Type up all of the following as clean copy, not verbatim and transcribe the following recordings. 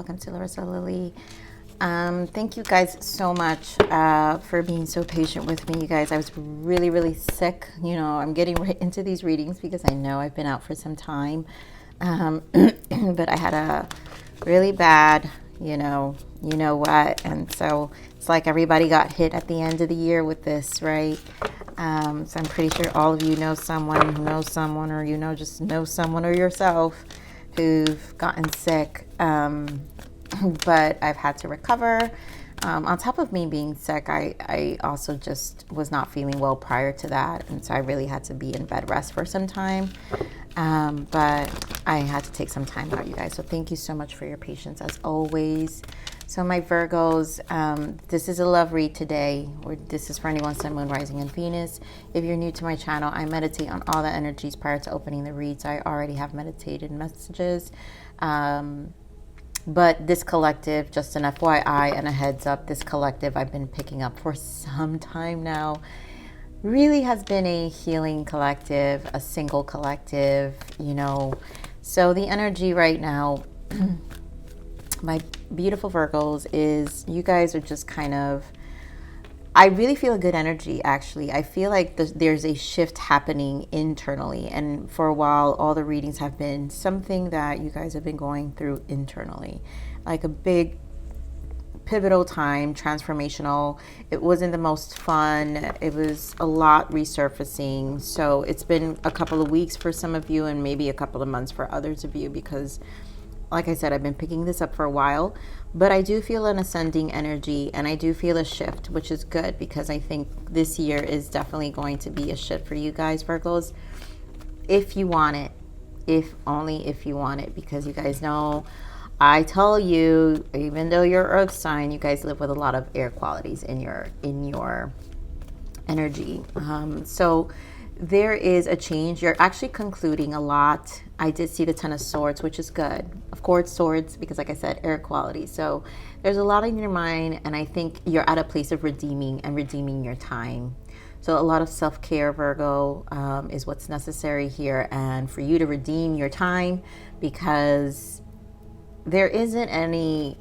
welcome to Larissa Lily. Thank you guys so much for being so patient with me, you guys. I was really sick. I'm getting right into these readings because I know I've been out for some time. But I had a really bad, you know what, and so it's like everybody got hit at the end of the year with this, right? So I'm pretty sure all of you know someone who knows someone, or just know someone or yourself who've gotten sick. But I've had to recover. On top of me being sick, I also just was not feeling well prior to that, and so I really had to be in bed rest for some time. But I had to take some time out, you guys. So thank you so much for your patience as always. So my Virgos, this is a love read today. This is for anyone, Sun, Moon, Rising, and Venus. If you're new to my channel, I meditate on all the energies prior to opening the read. So I already have meditated messages. But this collective, just an FYI and a heads up, this collective I've been picking up for some time now really has been a healing collective, a single collective, So the energy right now, my beautiful Virgos, is you guys are just kind of, I really feel a good energy, actually. I feel like there's a shift happening internally. And for a while, all the readings have been something that you guys have been going through internally. Like a big pivotal time, transformational. It wasn't the most fun. It was a lot resurfacing. So it's been a couple of weeks for some of you and maybe a couple of months for others of you, because like I said, I've been picking this up for a while, but I do feel an ascending energy and I do feel a shift, which is good because I think this year is definitely going to be a shift for you guys, Virgos, if you want it, only if you want it, because you guys know, I tell you, even though you're earth sign, you guys live with a lot of air qualities in your energy. So there is a change. You're actually concluding a lot. I did see the Ten of Swords, which is good. Of course, swords, because like I said, air quality. So there's a lot in your mind, and I think you're at a place of redeeming your time. So a lot of self-care, Virgo, is what's necessary here, and for you to redeem your time, because there isn't any,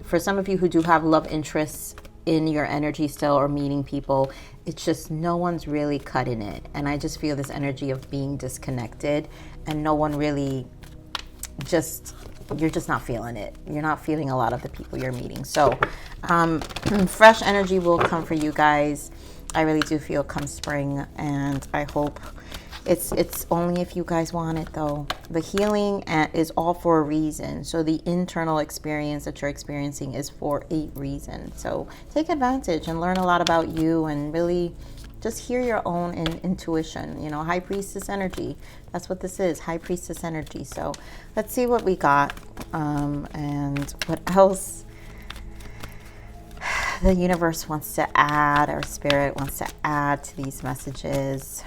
for some of you who do have love interests in your energy still, or meeting people, it's just no one's really cutting it. And I just feel this energy of being disconnected, and no one really, you're just not feeling it. You're not feeling a lot of the people you're meeting. So fresh energy will come for you guys. I really do feel come spring, and I hope it's only if you guys want it, though. The healing is all for a reason. So the internal experience that you're experiencing is for a reason. So take advantage and learn a lot about you, and really just hear your own intuition. High Priestess energy. That's what this is, High Priestess energy. So let's see what we got, and what else the universe wants to add, or spirit wants to add to these messages.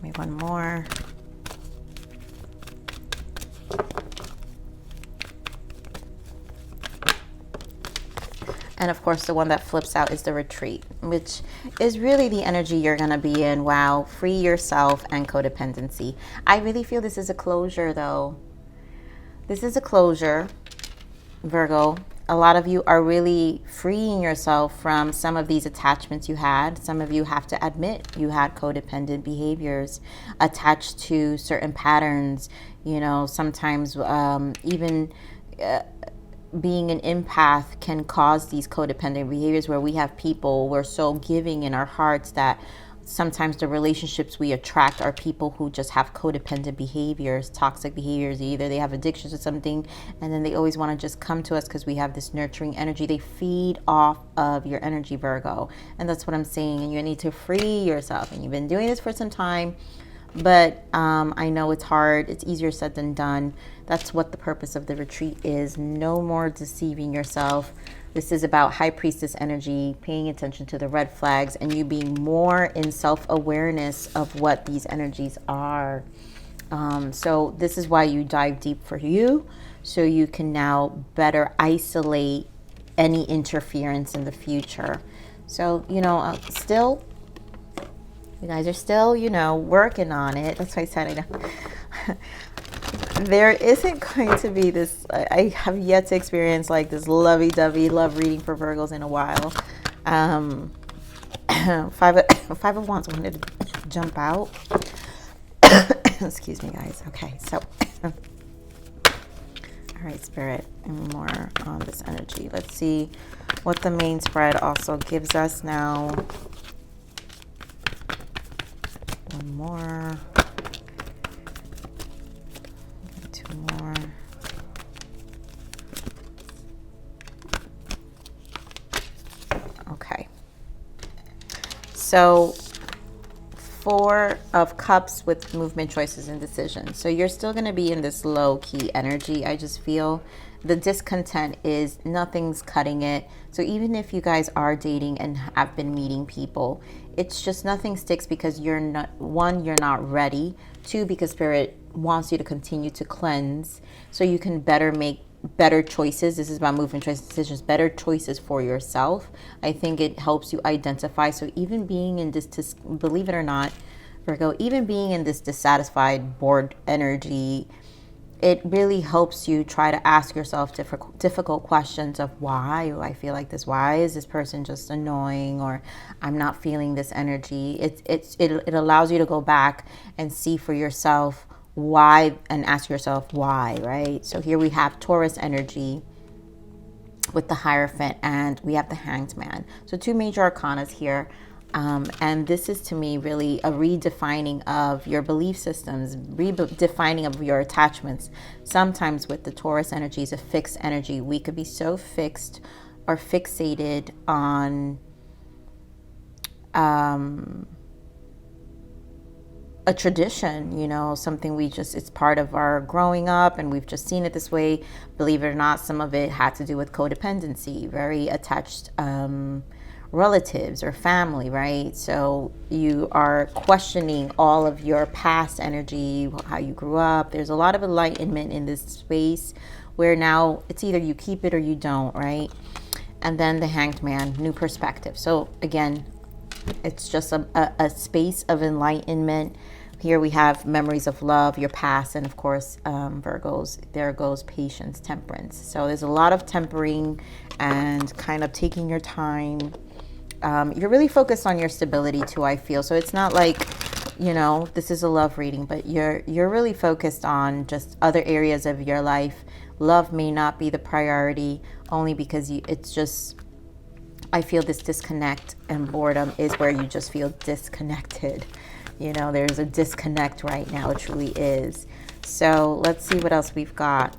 Maybe one more. And of course, the one that flips out is the retreat, which is really the energy you're going to be in. Wow. Free yourself and codependency. I really feel this is a closure, though. This is a closure, Virgo. A lot of you are really freeing yourself from some of these attachments you had. Some of you have to admit you had codependent behaviors attached to certain patterns. Sometimes even being an empath can cause these codependent behaviors, where we have people, we're so giving in our hearts that sometimes the relationships we attract are people who just have codependent behaviors, toxic behaviors. Either they have addictions to something, and then they always want to just come to us because we have this nurturing energy. They feed off of your energy, Virgo. And that's what I'm saying. And you need to free yourself. And you've been doing this for some time, but I know it's hard. It's easier said than done. That's what the purpose of the retreat is. No more deceiving yourself. This is about High Priestess energy, paying attention to the red flags, and you being more in self-awareness of what these energies are. So this is why you dive deep for you, so you can now better isolate any interference in the future. So, still, you guys are still, working on it. That's why I said, there isn't going to be this, I have yet to experience like this lovey-dovey love reading for Virgos in a while. Five of Wands wanted to jump out. Excuse me, guys. Okay, so all right, Spirit, and more on this energy. Let's see what the main spread also gives us now. One more. Two more. Okay. So 4 of Cups with movement, choices, and decisions. So you're still going to be in this low-key energy. I just feel the discontent is nothing's cutting it. So even if you guys are dating and have been meeting people, it's just nothing sticks because you're not, 1, you're not ready. 2, because Spirit wants you to continue to cleanse so you can better make better choices. This is about movement, choices, decisions, better choices for yourself. I think it helps you identify. So even being in this, believe it or not, Virgo, even being in this dissatisfied, bored energy, it really helps you try to ask yourself difficult questions of why do I feel like this? Why is this person just annoying? Or I'm not feeling this energy. It allows you to go back and see for yourself why, and ask yourself why, right? So here we have Taurus energy with the Hierophant, and we have the Hanged Man. So 2 major arcanas here. And this is to me really a redefining of your belief systems, redefining of your attachments. Sometimes with the Taurus energy is a fixed energy. We could be so fixed or fixated on a tradition, you know, something we just, it's part of our growing up and we've just seen it this way. Believe it or not, some of it had to do with codependency, very attached relatives or family, right? So you are questioning all of your past energy, how you grew up. There's a lot of enlightenment in this space where now it's either you keep it or you don't, right? And then the Hanged Man, new perspective. So again, it's just a space of enlightenment. Here we have memories of love, your past, and of course, Virgos, there goes patience, temperance. So there's a lot of tempering and kind of taking your time. You're really focused on your stability too, I feel. So it's not like, you know, this is a love reading, but you're really focused on just other areas of your life. Love may not be the priority, only because it's just, I feel this disconnect, and boredom is where you just feel disconnected. You know, there's a disconnect right now. It truly is. So let's see what else we've got.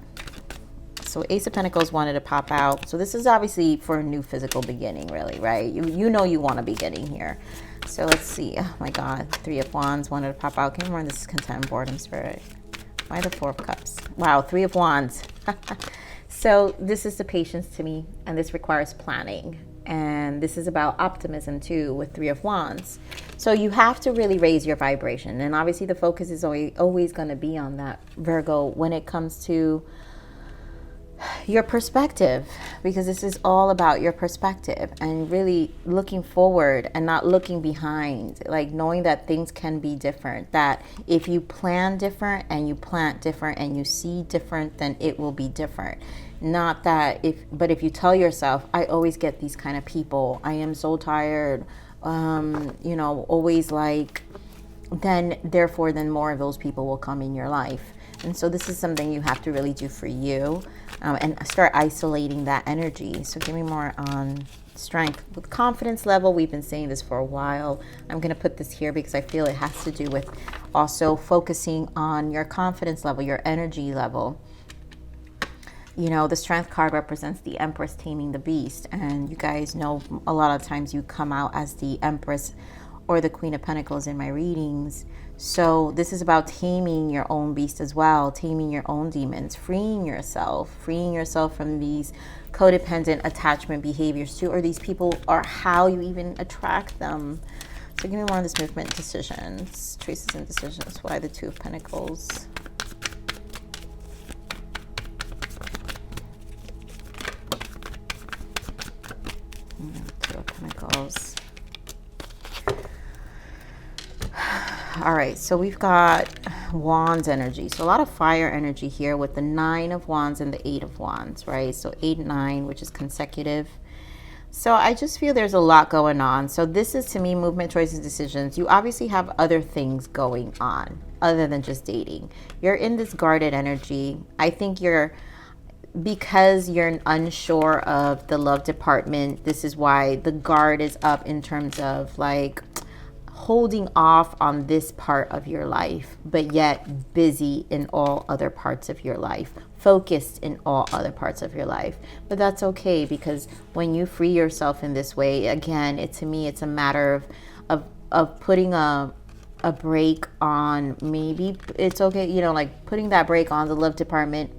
So Ace of Pentacles wanted to pop out. So this is obviously for a new physical beginning, really, right? You know you want a beginning here. So let's see. Oh my God. 3 of Wands wanted to pop out. Give me more on this content and boredom, Spirit. Why the 4 of Cups? Wow, 3 of Wands. So this is the patience to me, and this requires planning. And this is about optimism too with 3 of Wands. So you have to really raise your vibration. And obviously the focus is always going to be on that, Virgo, when it comes to your perspective, because this is all about your perspective and really looking forward and not looking behind, like knowing that things can be different, that if you plan different and you plant different and you see different, then it will be different. Not that but if you tell yourself, I always get these kind of people, I am so tired, you know, always like, then therefore then more of those people will come in your life. And so this is something you have to really do for you, and start isolating that energy. So give me more on strength. With confidence level, we've been saying this for a while. I'm going to put this here because I feel it has to do with also focusing on your confidence level, your energy level. You know, the Strength card represents the Empress taming the beast. And you guys know a lot of times you come out as the Empress or the Queen of Pentacles in my readings. So this is about taming your own beast as well, taming your own demons, freeing yourself from these codependent attachment behaviors too, or these people, or how you even attract them. So give me more on this movement, decisions, choices and decisions. Why the 2 of Pentacles? Two of Pentacles. All right, so we've got Wands energy. So a lot of fire energy here with the 9 of Wands and the 8 of Wands, right? So 8, 9, which is consecutive. So I just feel there's a lot going on. So this is, to me, movement, choices, decisions. You obviously have other things going on other than just dating. You're in this guarded energy. I think because you're unsure of the love department, this is why the guard is up in terms of like holding off on this part of your life, but yet busy in all other parts of your life, focused in all other parts of your life. But that's okay, because when you free yourself in this way, again, to me, it's a matter of putting a break on, maybe it's okay, you know, like putting that break on the love department,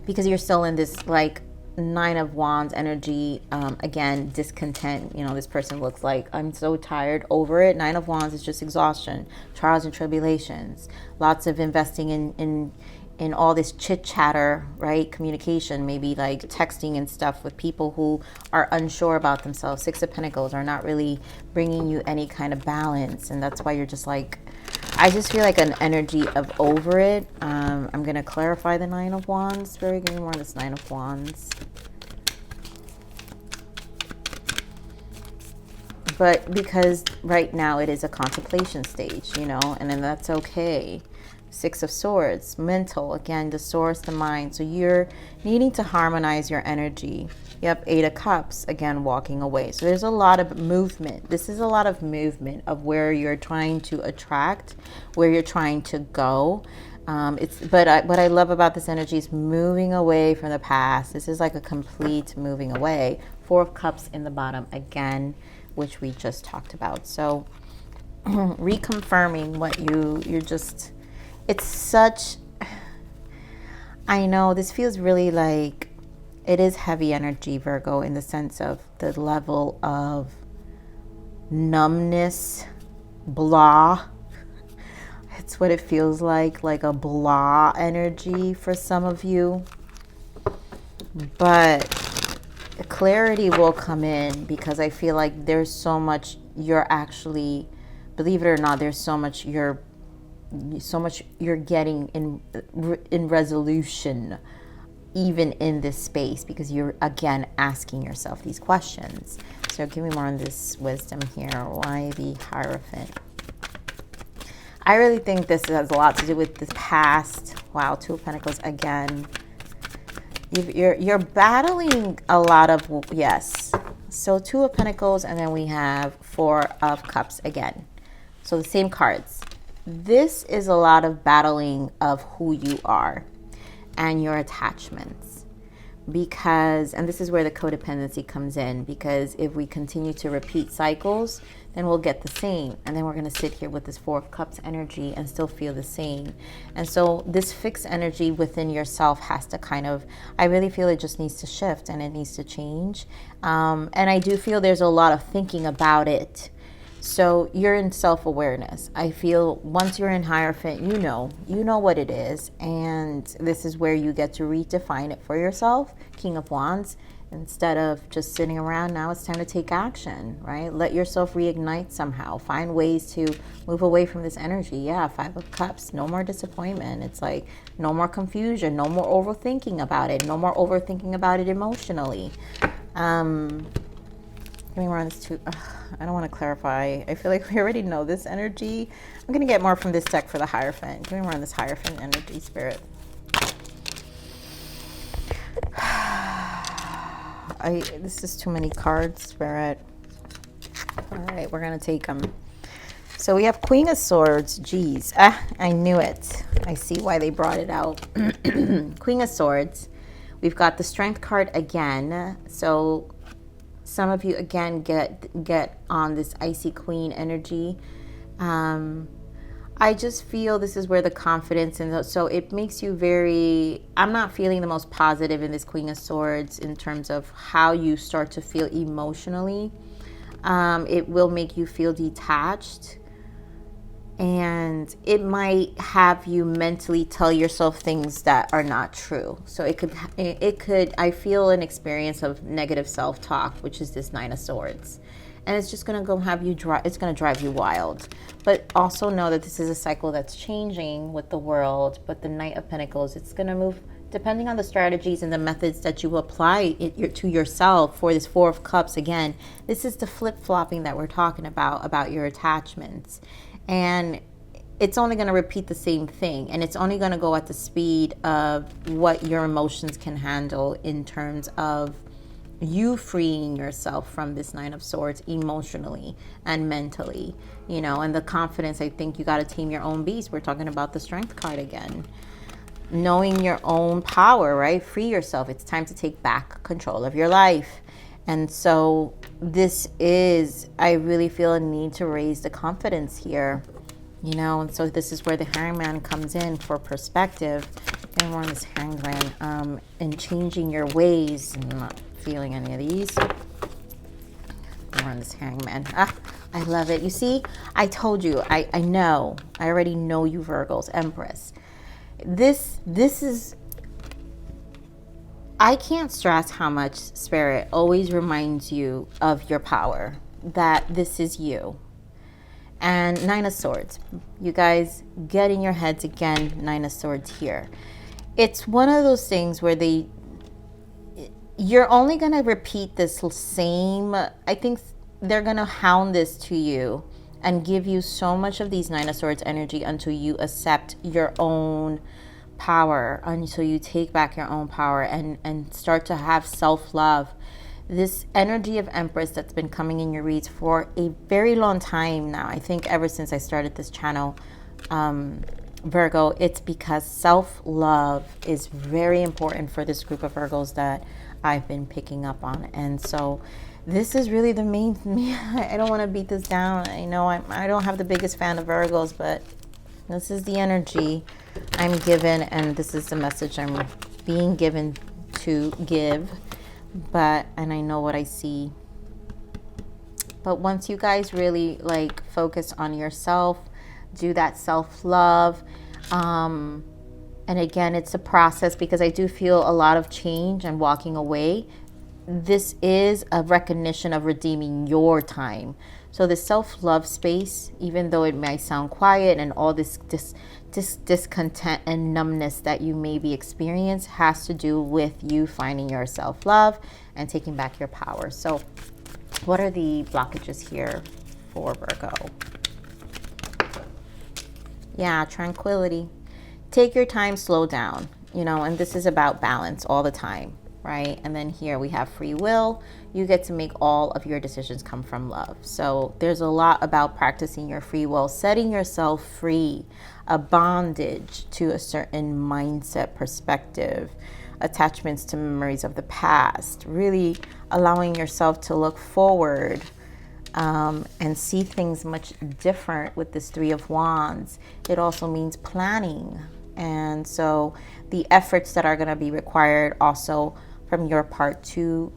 because you're still in this like 9 of Wands energy. Again, discontent. You know, this person looks like, I'm so tired, over it. 9 of Wands is just exhaustion, trials and tribulations, lots of investing in all this chit chatter, right? Communication, maybe like texting and stuff with people who are unsure about themselves. 6 of Pentacles are not really bringing you any kind of balance, and that's why you're just like, I just feel like an energy of over it. I'm going to clarify the 9 of Wands. Give me more on this 9 of Wands. But because right now it is a contemplation stage, you know, and then that's okay. 6 of Swords, mental, again, the source, the mind. So you're needing to harmonize your energy. Yep, 8 of Cups, again, walking away. So there's a lot of movement. This is a lot of movement of where you're trying to attract, where you're trying to go. What I love about this energy is moving away from the past. This is like a complete moving away. 4 of Cups in the bottom, again, which we just talked about. So reconfirming what you're just, it's such, I know this feels really like, it is heavy energy, Virgo, in the sense of the level of numbness, blah. It's what it feels like a blah energy for some of you. But clarity will come in, because I feel like there's so much you're actually, believe it or not, there's so much you're getting in resolution, even in this space, because you're again asking yourself these questions. So give me more on this wisdom here. Why the Hierophant? I really think this has a lot to do with this past. Wow, 2 of Pentacles again. You're battling a lot of, yes. So 2 of Pentacles, and then we have 4 of Cups again. So the same cards. This is a lot of battling of who you are and your attachments, because, and this is where the codependency comes in, because if we continue to repeat cycles, then we'll get the same, and then we're going to sit here with this 4 of Cups energy and still feel the same. And so this fixed energy within yourself has to kind of, I really feel it just needs to shift, and it needs to change. And I do feel there's a lot of thinking about it. So you're in self-awareness. I feel once you're in Hierophant, you know what it is. And this is where you get to redefine it for yourself. King of Wands, instead of just sitting around, now it's time to take action, right? Let yourself reignite somehow. Find ways to move away from this energy. Yeah, 5 of Cups, no more disappointment. It's like no more confusion, no more overthinking about it, no more overthinking about it emotionally. Give me more on this too. I don't want to clarify. I feel like we already know this energy. I'm going to get more from this deck for the Hierophant. Give me more on this Hierophant energy, Spirit. This is too many cards, Spirit. All right, we're going to take them. So we have Queen of Swords. Geez, I knew it. I see why they brought it out. Queen of Swords. We've got the Strength card again. So some of you, again, get on this icy queen energy. I just feel this is where the confidence, and so it makes you very, I'm not feeling the most positive in this Queen of Swords in terms of how you start to feel emotionally. It will make you feel detached, and it might have you mentally tell yourself things that are not true. So it could, I feel an experience of negative self-talk, which is this 9 of Swords. and it's just going to go have you it's going to drive you wild. But also know that this is a cycle that's changing with the world. But the Knight of Pentacles, it's going to move depending on the strategies and the methods that you apply to yourself. For this Four of Cups, again, this is the flip-flopping that we're talking about your attachments. And it's only going to repeat the same thing, and it's only going to go at the speed of what your emotions can handle in terms of you freeing yourself from this Nine of Swords emotionally and mentally, you know, and the confidence. I think you got to tame your own beast. We're talking about the Strength card again. Knowing your own power, right? Free yourself. It's time to take back control of your life. And so this is, I really feel a need to raise the confidence here, you know. And so this is where the Hangman comes in for perspective. And we're on this Hangman, and changing your ways. I'm not feeling any of these. We're on this Hangman. I love it. You see, I told you, I know, I already know you Virgos, Empress. This is, I can't stress how much Spirit always reminds you of your power, that this is you. And Nine of Swords, you guys get in your heads again. Nine of Swords here. It's one of those things where you're only going to repeat this same, I think they're going to hound this to you and give you so much of these Nine of Swords energy until you accept your own power, until you take back your own power and start to have self-love. This energy of Empress that's been coming in your reads for a very long time now, I think ever since I started this channel, Virgo, it's because self-love is very important for this group of Virgos that I've been picking up on. And so this is really the main, I don't want to beat this down. I know I don't have the biggest fan of Virgos, but this is the energy I'm given, and this is the message I'm being given to give. And I know what I see. But once you guys really like focus on yourself, do that self-love, and again, it's a process, because I do feel a lot of change and walking away. This is a recognition of redeeming your time. So the self-love space, even though it might sound quiet and all this discontent and numbness that you maybe experience, has to do with you finding your self-love and taking back your power. So what are the blockages here for Virgo? Yeah, tranquility. Take your time, slow down, you know, and this is about balance all the time, right? And then here we have free will. You get to make all of your decisions come from love. So there's a lot about practicing your free will, setting yourself free, a bondage to a certain mindset, perspective, attachments to memories of the past, really allowing yourself to look forward and see things much different with this Three of Wands. It also means planning. And so the efforts that are going to be required also from your part to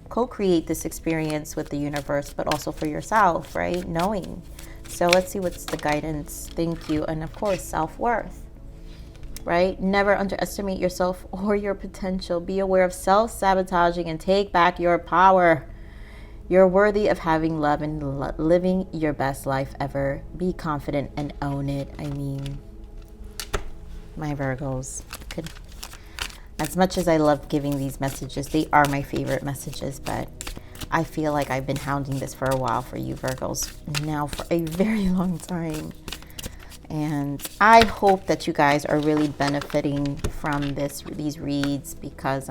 co-create this experience with the universe, but also for yourself, right? Knowing. So let's see what's the guidance. Thank you. And of course, self-worth, right? Never underestimate yourself or your potential. Be aware of self-sabotaging and take back your power. You're worthy of having love and living your best life ever. Be confident and own it. I mean, my Virgos, as much as I love giving these messages, they are my favorite messages, but I feel like I've been hounding this for a while for you Virgos now for a very long time. And I hope that you guys are really benefiting from these reads, because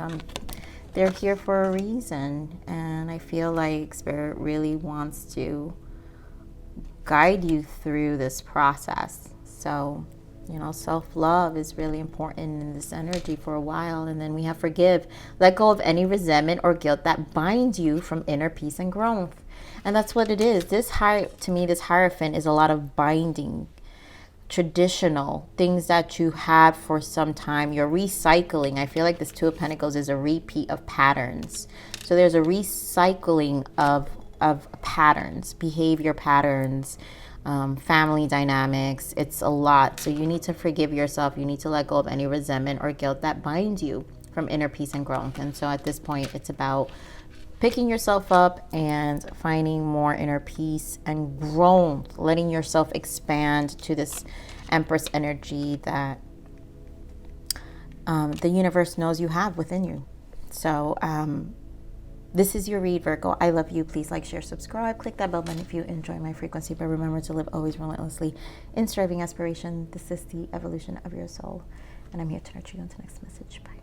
they're here for a reason. And I feel like Spirit really wants to guide you through this process. So, you know, self-love is really important in this energy for a while. And then we have forgive. Let go of any resentment or guilt that binds you from inner peace and growth. And that's what it is. This Hierophant is a lot of binding, traditional things that you had for some time. You're recycling. I feel like this Two of Pentacles is a repeat of patterns. So there's a recycling of patterns, behavior patterns, family dynamics. It's a lot. So you need to forgive yourself. You need to let go of any resentment or guilt that binds you from inner peace and growth. And so at this point, it's about picking yourself up and finding more inner peace and growth, letting yourself expand to this Empress energy that the universe knows you have within you. So this is your read, Virgo. I love you. Please like, share, subscribe. Click that bell button if you enjoy my frequency. But remember to live always relentlessly in striving aspiration. This is the evolution of your soul. And I'm here to nurture you until next message. Bye.